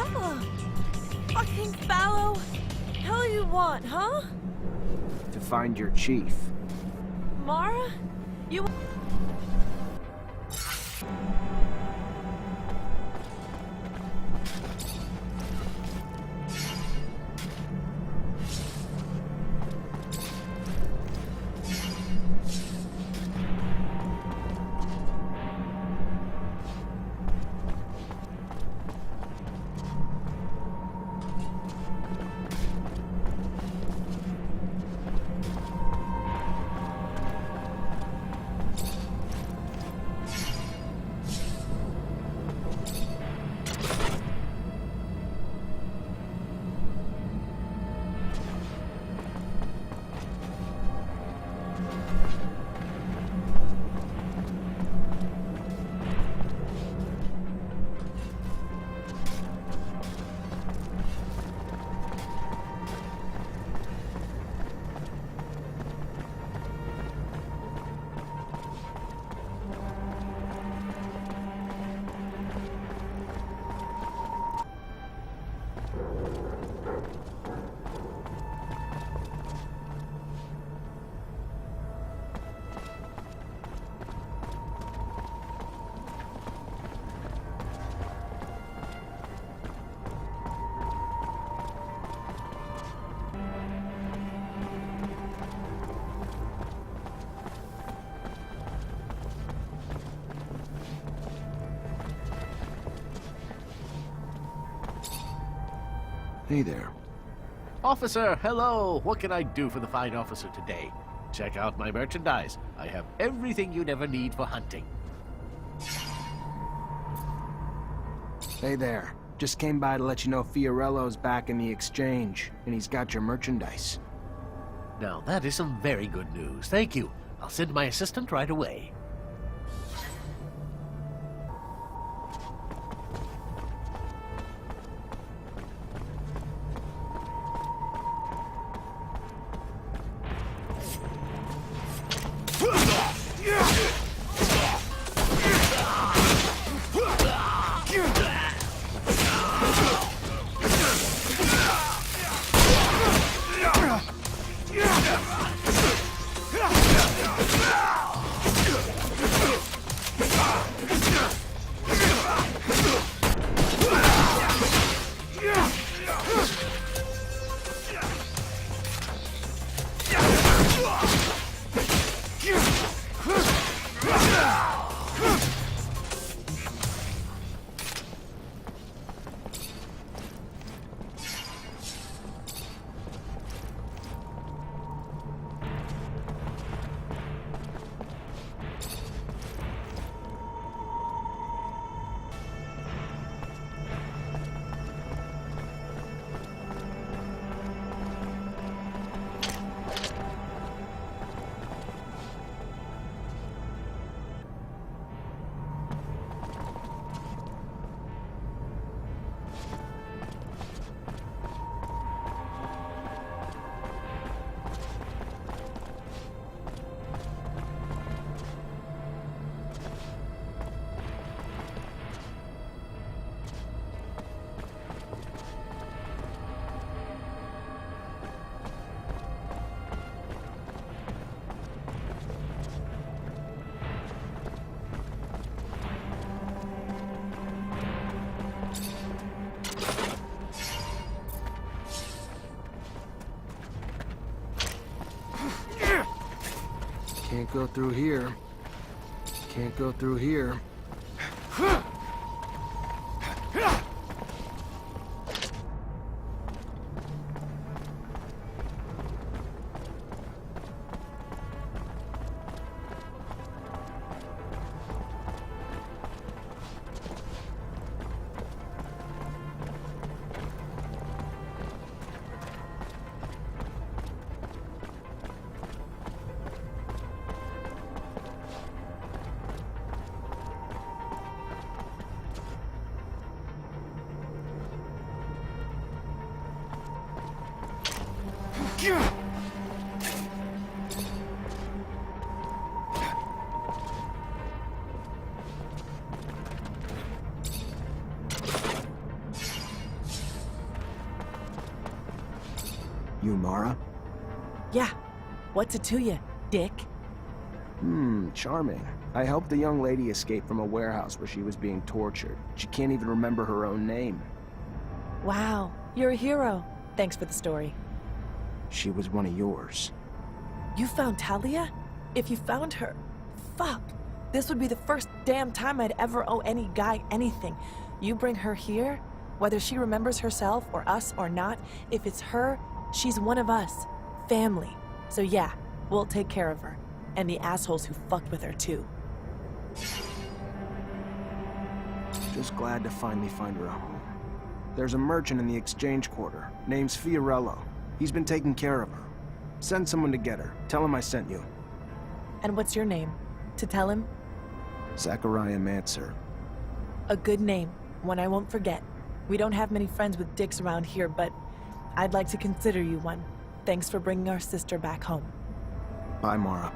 hell? Fucking fallow. Hell you want, huh? To find your chief. Mara? You... Hey there. Officer, hello! What can I do for the fine officer today? Check out my merchandise. I have everything you'd ever need for hunting. Hey there. Just came by to let you know Fiorello's back in the exchange, and he's got your merchandise. Now, that is some very good news. Thank you. I'll send my assistant right away. Can't go through here. Can't go through here. You Mara? Yeah. What's it to you, dick? Charming. I helped the young lady escape from a warehouse where she was being tortured. She can't even remember her own name. Wow, you're a hero. Thanks for the story. She was one of yours. You found Talia? If you found her, fuck. This would be the first damn time I'd ever owe any guy anything. You bring her here, whether she remembers herself or us or not, if it's her, she's one of us. Family. So yeah, we'll take care of her. And the assholes who fucked with her too. Just glad to finally find her a home. There's a merchant in the exchange quarter. Name's Fiorello. He's been taking care of her. Send someone to get her. Tell him I sent you. And what's your name? To tell him? Zachariah Manser. A good name. One I won't forget. We don't have many friends with dicks around here, but I'd like to consider you one. Thanks for bringing our sister back home. Bye, Mara.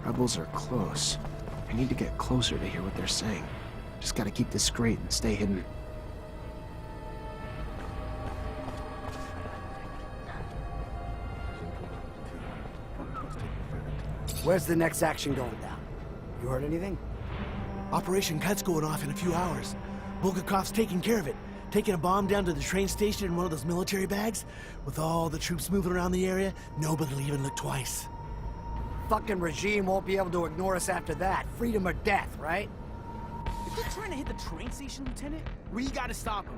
Rebels are close. I need to get closer to hear what they're saying. Just gotta keep discreet and stay hidden. Where's the next action going down? You heard anything? Operation Cut's going off in a few hours. Bulgakov's taking care of it. Taking a bomb down to the train station in one of those military bags. With all the troops moving around the area, nobody'll even look twice. Fucking regime won't be able to ignore us after that. Freedom or death, right? If they're trying to hit the train station, Lieutenant, we gotta stop them.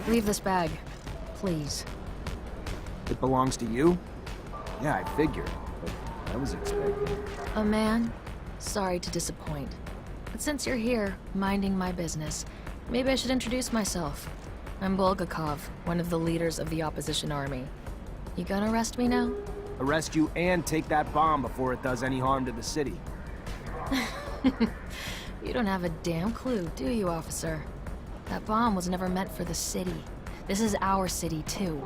Leave this bag, please. It belongs to you? Yeah, I figured, but I was expecting. A man? Sorry to disappoint. But since you're here, minding my business, maybe I should introduce myself. I'm Bulgakov, one of the leaders of the opposition army. You gonna arrest me now? Arrest you and take that bomb before it does any harm to the city. You don't have a damn clue, do you, officer? That bomb was never meant for the city. This is our city, too.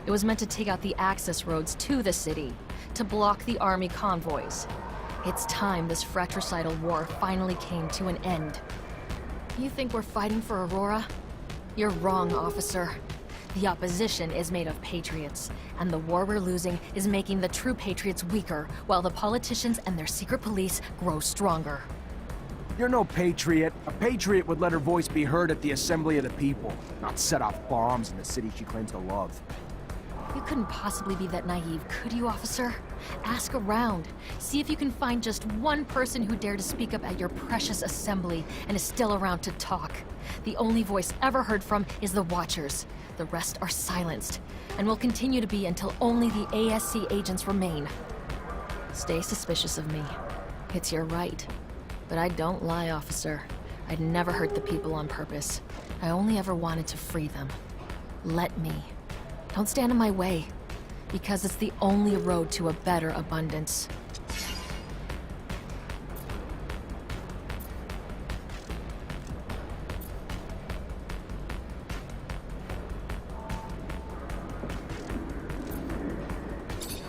It was meant to take out the access roads to the city, to block the army convoys. It's time this fratricidal war finally came to an end. You think we're fighting for Aurora? You're wrong, officer. The opposition is made of patriots, and the war we're losing is making the true patriots weaker, while the politicians and their secret police grow stronger. You're no patriot. A patriot would let her voice be heard at the assembly of the people, not set off bombs in the city she claims to love. You couldn't possibly be that naive, could you, officer? Ask around. See if you can find just one person who dared to speak up at your precious assembly and is still around to talk. The only voice ever heard from is the Watchers. The rest are silenced, and will continue to be until only the ASC agents remain. Stay suspicious of me. It's your right. But I don't lie, officer. I'd never hurt the people on purpose. I only ever wanted to free them. Let me. Don't stand in my way, because it's the only road to a better abundance.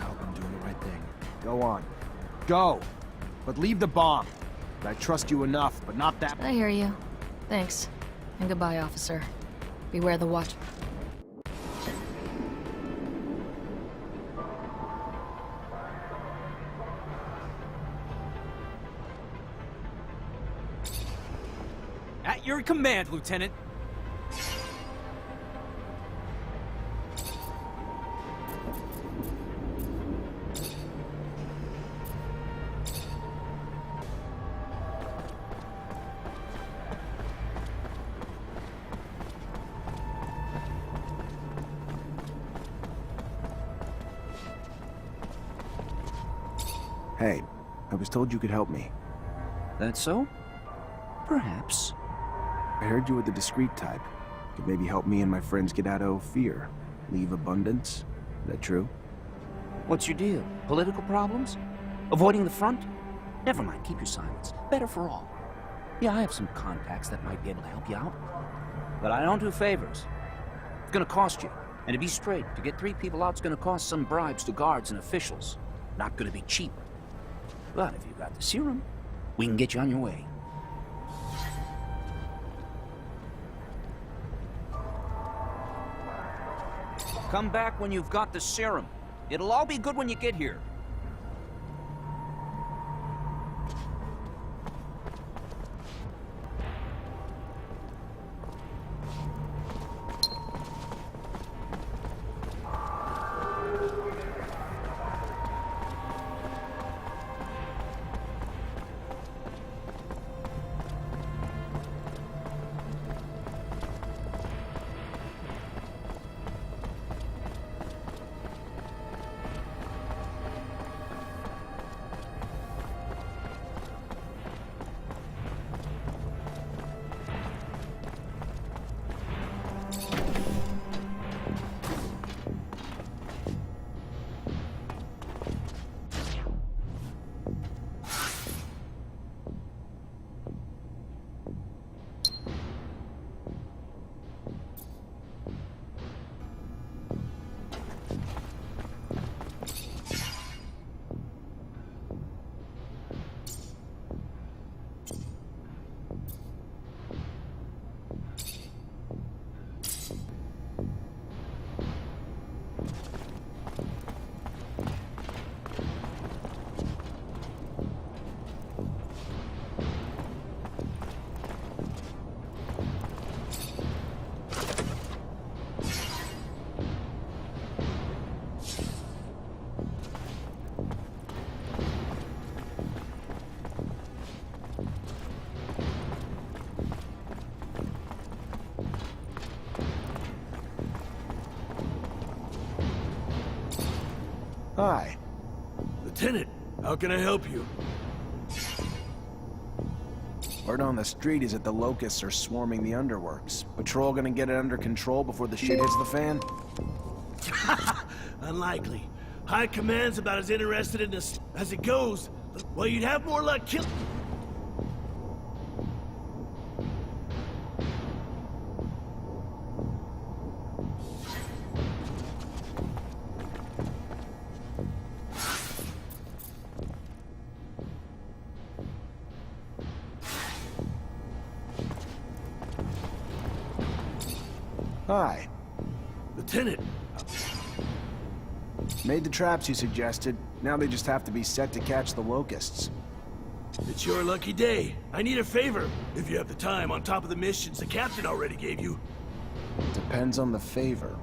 I hope I'm doing the right thing. Go on. Go! But leave the bomb. I trust you enough, but not that. I hear you. Thanks. And goodbye, officer. Beware the watch. At your command, Lieutenant. Hey, I was told you could help me. That so? Perhaps. I heard you were the discreet type. Could maybe help me and my friends get out of fear. Leave abundance. Is that true? What's your deal? Political problems? Avoiding the front? Never mind, keep your silence. Better for all. Yeah, I have some contacts that might be able to help you out. But I don't do favors. It's gonna cost you. And to be straight, to get 3 people out, it's gonna cost some bribes to guards and officials. Not gonna be cheap. But if you got the serum, we can get you on your way. Come back when you've got the serum. It'll all be good when you get here. Hi. Lieutenant, how can I help you? Word on the street is that the locusts are swarming the underworks. Patrol gonna get it under control before the shit hits the fan? Unlikely. High Command's about as interested in this as it goes. Well, you'd have more luck kill... Hi. Lieutenant, Made the traps you suggested. Now they just have to be set to catch the locusts. it's your lucky day. I need a favor, if you have the time, on top of the missions the captain already gave you. Depends on the favor.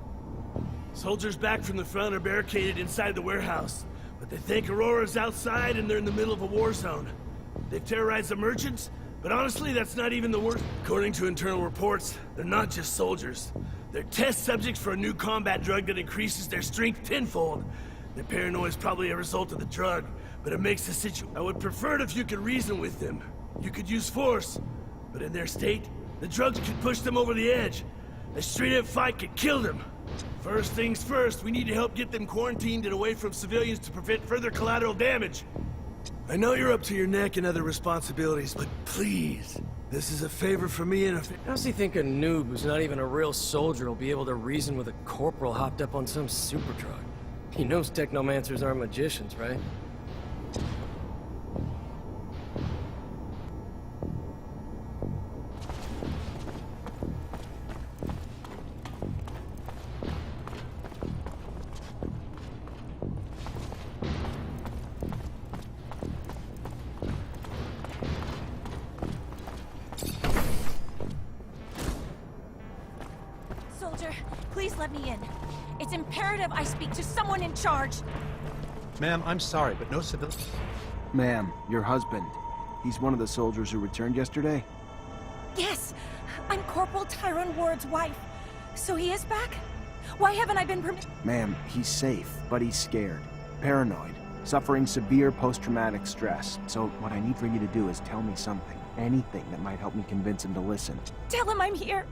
Soldiers back from the front are barricaded inside the warehouse, but they think Aurora's outside and they're in the middle of a war zone. They've terrorized the merchants, but honestly, that's not even the worst. According to internal reports, they're not just soldiers. They're test subjects for a new combat drug that increases their strength tenfold. Their paranoia is probably a result of the drug, but it makes the situation... I would prefer it if you could reason with them. You could use force, but in their state, the drugs could push them over the edge. A straight-up fight could kill them. First things first, we need to help get them quarantined and away from civilians to prevent further collateral damage. I know you're up to your neck in other responsibilities, but please, this is a favor from me and a How's he think a noob who's not even a real soldier will be able to reason with a corporal hopped up on some super drug? He knows Technomancers aren't magicians, right? Soldier, please let me in. It's imperative I speak to someone in charge. Ma'am, I'm sorry, but no civil... Ma'am, your husband. He's one of the soldiers who returned yesterday? Yes, I'm Corporal Tyrone Ward's wife. So he is back? Why haven't I been permitted? Ma'am, he's safe, but he's scared. Paranoid. Suffering severe post-traumatic stress. So what I need for you to do is tell me something. Anything that might help me convince him to listen. Tell him I'm here.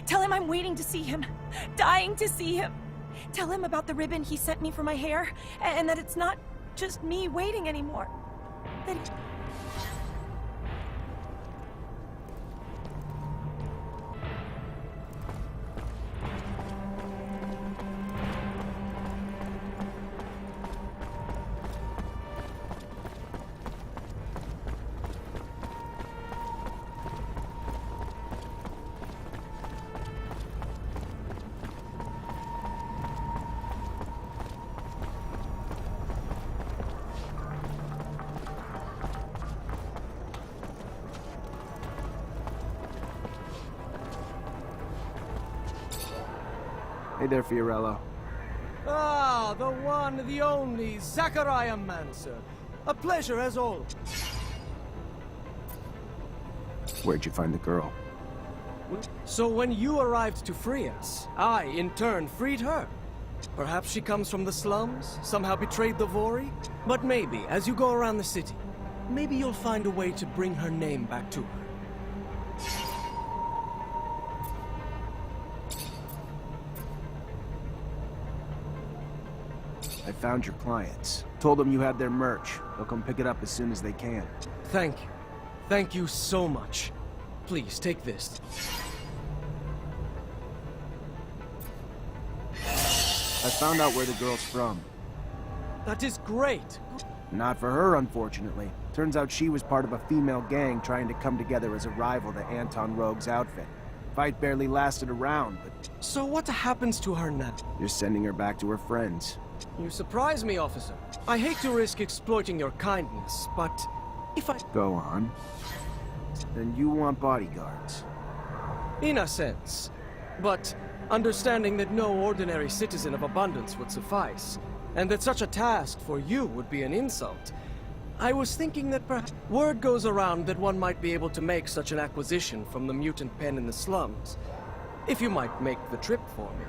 Tell him I'm waiting to see him. Dying to see him. Tell him about the ribbon he sent me for my hair, and that it's not just me waiting anymore. That he... Hey there, Fiorello. Ah, the one, the only, Mancer. A pleasure as always. Where'd you find the girl? So when you arrived to free us, I, in turn, freed her. Perhaps she comes from the slums, somehow betrayed the Vori? But maybe, as you go around the city, maybe you'll find a way to bring her name back to her. I found your clients. Told them you had their merch. They'll come pick it up as soon as they can. Thank you. Thank you so much. Please, take this. I found out where the girl's from. That is great. Not for her, unfortunately. Turns out she was part of a female gang trying to come together as a rival to Anton Rogue's outfit. Fight barely lasted a round, but... So what happens to her now? You're sending her back to her friends. You surprise me, officer. I hate to risk exploiting your kindness, but if I... Go on. Then you want bodyguards. In a sense. But understanding that no ordinary citizen of abundance would suffice, and that such a task for you would be an insult, I was thinking that perhaps word goes around that one might be able to make such an acquisition from the mutant pen in the slums. If you might make the trip for me,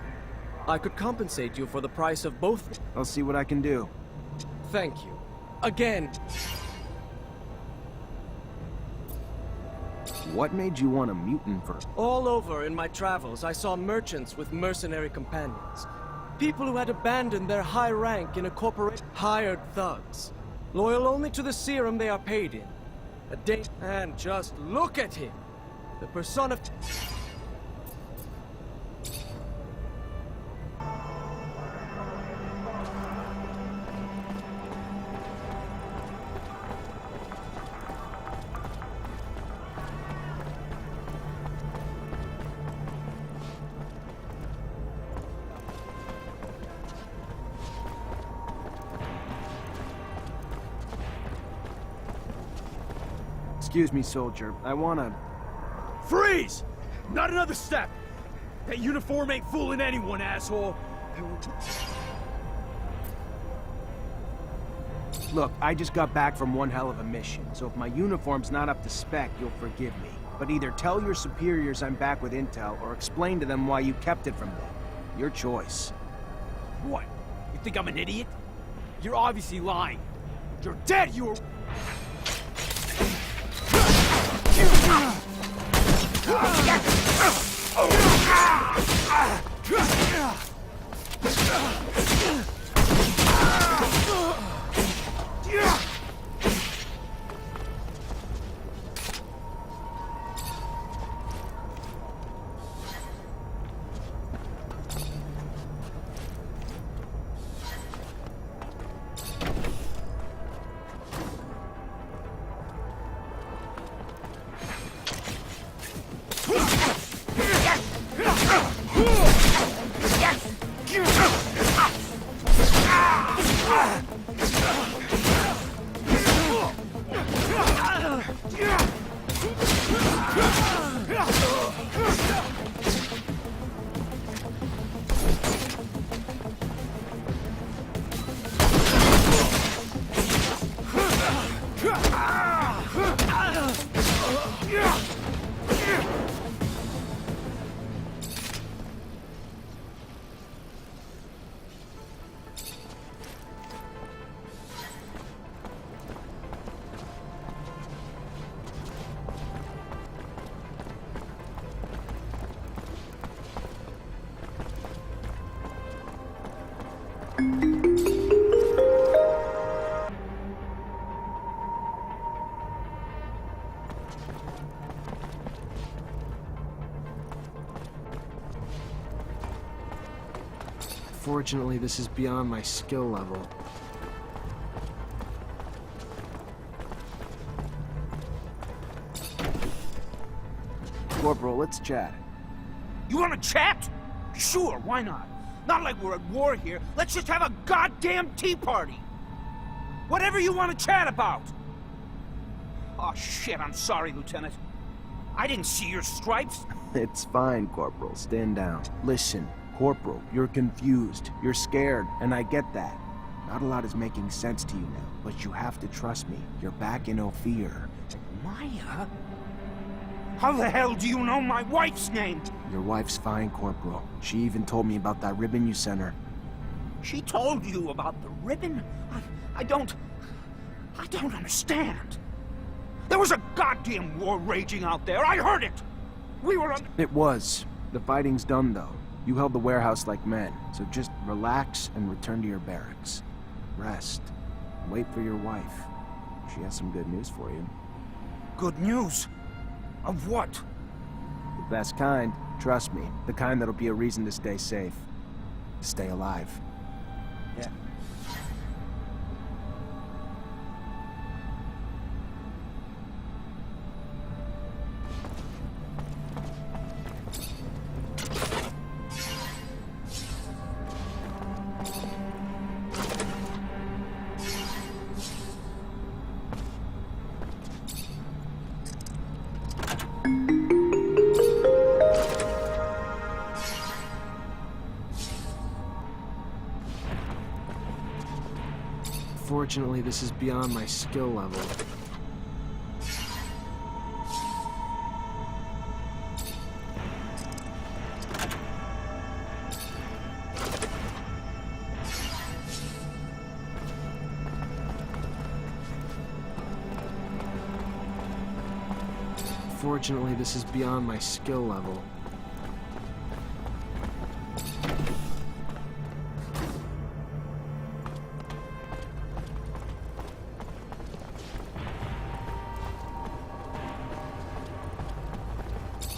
I could compensate you for the price of both. I'll see what I can do. Thank you. Again. What made you want a mutant first? All over in my travels, I saw merchants with mercenary companions. People who had abandoned their high rank in a corporation. Hired thugs. Loyal only to the serum they are paid in. A day. And just look at him. The persona. Excuse me, soldier. I wanna... Freeze! Not another step! That uniform ain't fooling anyone, asshole! Look, I just got back from one hell of a mission, so if my uniform's not up to spec, you'll forgive me. But either tell your superiors I'm back with intel, or explain to them why you kept it from them. Your choice. What? You think I'm an idiot? You're obviously lying. You're dead, you were... Fortunately, this is beyond my skill level. Corporal, let's chat. You want to chat? Sure, why not? Not like we're at war here. Let's just have a goddamn tea party. Whatever you want to chat about. Oh, shit, I'm sorry, Lieutenant. I didn't see your stripes. It's fine, Corporal. Stand down. Listen, Corporal, you're confused. You're scared, and I get that. Not a lot is making sense to you now, but you have to trust me. You're back in Ophir. Maya? How the hell do you know my wife's name? Your wife's fine, Corporal. She even told me about that ribbon you sent her. She told you about the ribbon? I don't understand. There was a goddamn war raging out there. I heard it. We were on... It was. The fighting's done, though. You held the warehouse like men, so just relax and return to your barracks. Rest. Wait for your wife. She has some good news for you. Good news? Of what? The best kind. Trust me. The kind that'll be a reason to stay safe. To stay alive. Yeah. Fortunately, this is beyond my skill level. Unfortunately, this is beyond my skill level.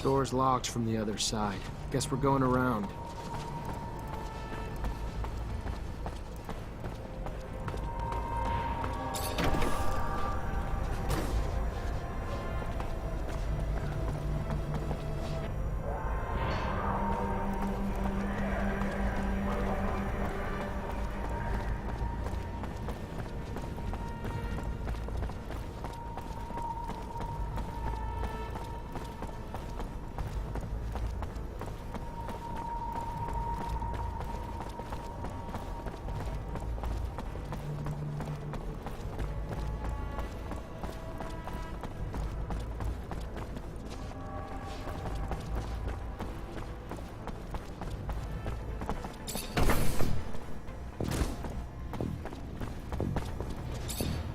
Door's locked from the other side. Guess we're going around.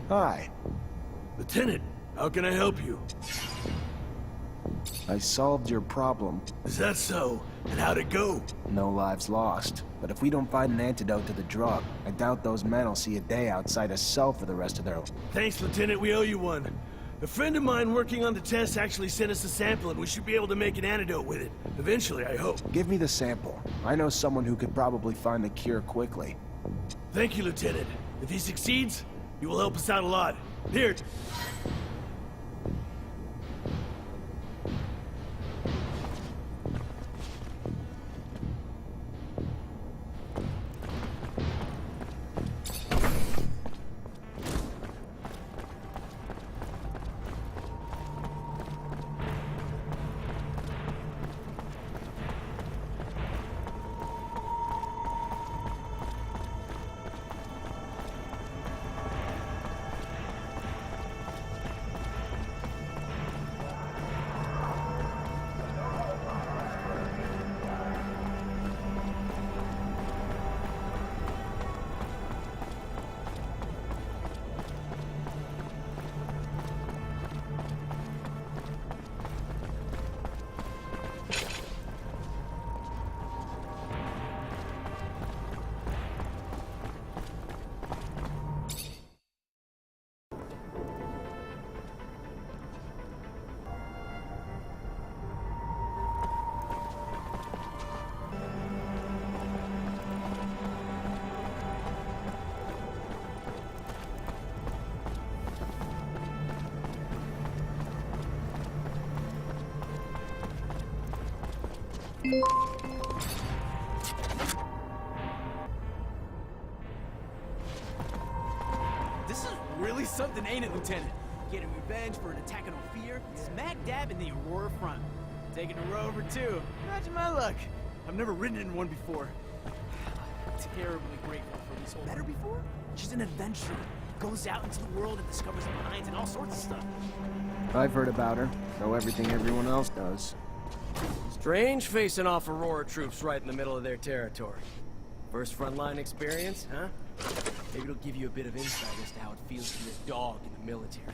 Hi. Lieutenant, how can I help you? I solved your problem. Is that so? And how'd it go? No lives lost. But if we don't find an antidote to the drug, I doubt those men will see a day outside a cell for the rest of their life. Thanks, Lieutenant, we owe you one. A friend of mine working on the test actually sent us a sample and we should be able to make an antidote with it. Eventually, I hope. Give me the sample. I know someone who could probably find the cure quickly. Thank you, Lieutenant. If he succeeds, you will help us out a lot. Here. This is really something, ain't it, Lieutenant? Getting revenge for an attack on Ophir, smack dab in the Aurora front. Taking a rover, too. Imagine my luck. I've never ridden in one before. Terribly grateful for this whole... Met her before? She's an adventurer. Goes out into the world and discovers mines and all sorts of stuff. I've heard about her. Know everything everyone else does. Strange facing off Aurora troops right in the middle of their territory. First frontline experience, huh? Maybe it'll give you a bit of insight as to how it feels to be a dog in the military.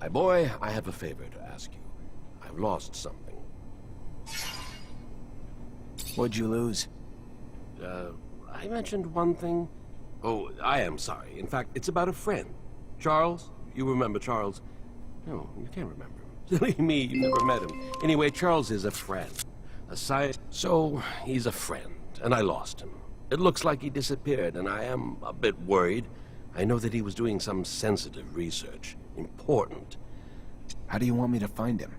My boy, I have a favor to ask you. I've lost something. What'd you lose? I mentioned one thing. Oh, I am sorry. In fact, it's about a friend. Charles? You remember Charles? No, you can't remember him. Silly me, you never met him. Anyway, Charles is a friend. So, he's a friend, and I lost him. It looks like he disappeared, and I am a bit worried. I know that he was doing some sensitive research. Important. How do you want me to find him?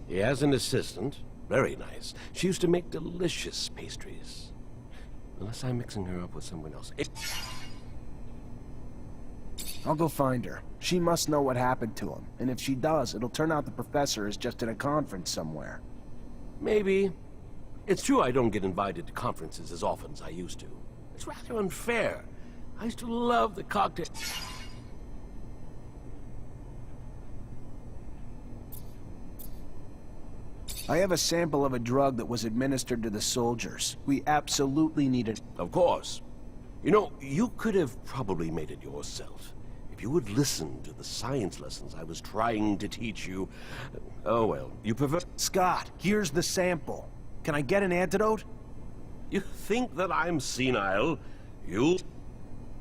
He has an assistant. Very nice. She used to make delicious pastries. Unless I'm mixing her up with someone else. I'll go find her. She must know what happened to him. And if she does, it'll turn out the professor is just at a conference somewhere. Maybe. It's true I don't get invited to conferences as often as I used to. It's rather unfair. I used to love the cocktail... I have a sample of a drug that was administered to the soldiers. We absolutely need it. Of course. You know, you could have probably made it yourself. If you would listen to the science lessons I was trying to teach you. Oh well, you prefer... Scott, here's the sample. Can I get an antidote? You think that I'm senile? You...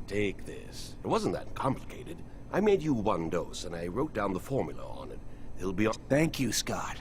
Take this. It wasn't that complicated. I made you one dose, and I wrote down the formula on it. It'll be... Thank you, Scott.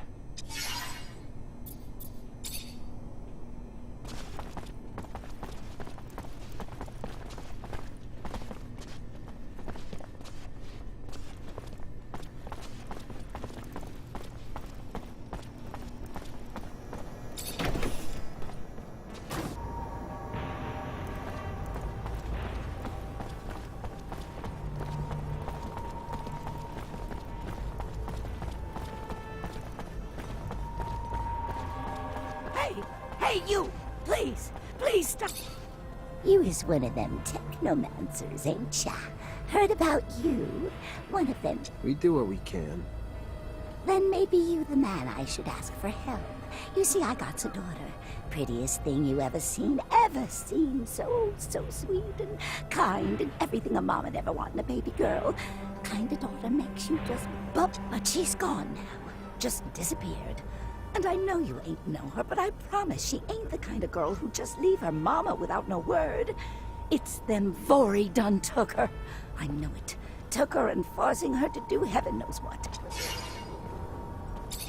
Hey, you! Please! Please stop! You is one of them Technomancers, ain't ya? Heard about you? One of them. We do what we can. Then maybe you the man I should ask for help. You see, I got a daughter. Prettiest thing you ever seen. So sweet and kind and everything a mom would ever want in a baby girl. Kind of daughter makes you just bump. But she's gone now. Just disappeared. And I know you ain't know her, but I promise she ain't the kind of girl who just leave her mama without no word. It's them Vory done took her. I know it. Took her and forcing her to do heaven knows what.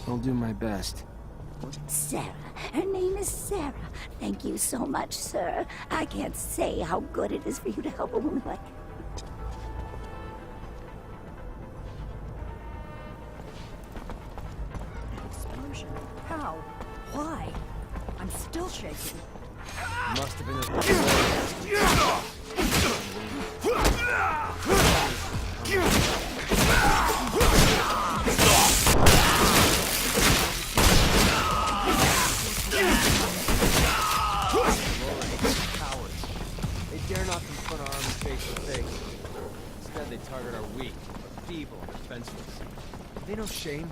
I'll do my best. Sarah. Her name is Sarah. Thank you so much, sir. I can't say how good it is for you to help a woman like... Explosion? How? Why? I'm still shaking. Must have been cowards. They dare not confront our army face to face. Instead, they target our weak, feeble, and defenseless. Have they no shame?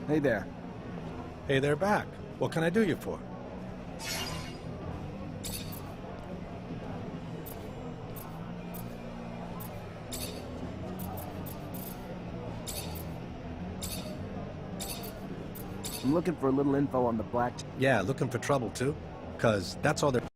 Hey there. Hey there, back. What can I do you for? I'm looking for a little info on the black... Yeah, looking for trouble too? 'Cause that's all they're...